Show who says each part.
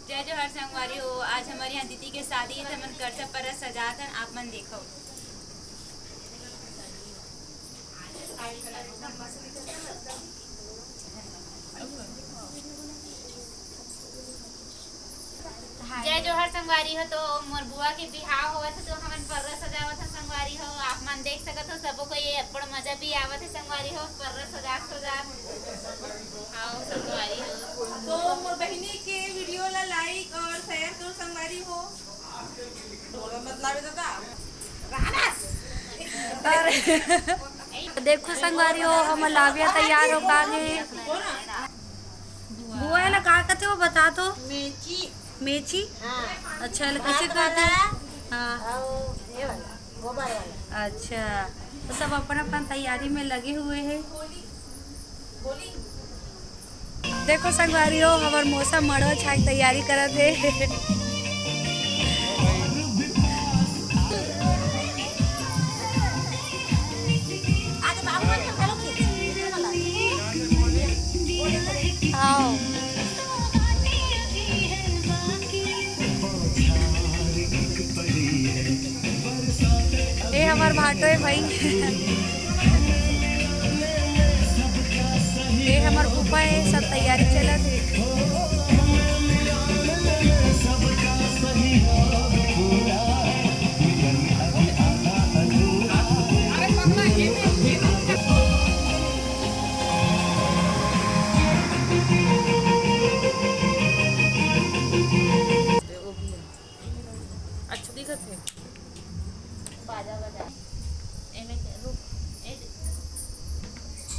Speaker 1: जय जोहर संगवारी हो। आज हमारे यहाँ दीदी के शादी है तो मन करसा पर सजा कर आप मन देखो। जय जोहर संगवारी हो। तो मोर बुआ के बिहाव होवत है तो हमन पर्रा सजावत है संगवारी हो। आप मन देख सकत हो सबो को ये बड़ मजा भी आवत है संगवारी हो। पर्रा सजा सजा आओ संगवारी हो।
Speaker 2: तो मोर बहिनी के वीडियो ला लाइक और शेयर करो संगवारी हो। बोलो मतलब दादा
Speaker 3: देखो संगवारी हो हम लाविया तैयार हो कागे। बुआ ला का कहते हो बता तो।
Speaker 4: मेची।
Speaker 3: मेची।
Speaker 4: हाँ।
Speaker 3: अच्छा कैसे करते हैं। हाँ
Speaker 4: ये वाला गोबर वाला।
Speaker 3: अच्छा तो सब अपन अपन तैयारी में लगे हुए हैं। देखो संगवारी हो हमार मौसम मड़ो छाक तैयारी करत है।
Speaker 4: आज बाबू मन के चलो खींच वाला।
Speaker 3: आओ ये हमार भाटो है भाई। ये हमार फूफा है सब तैयारी चलत है।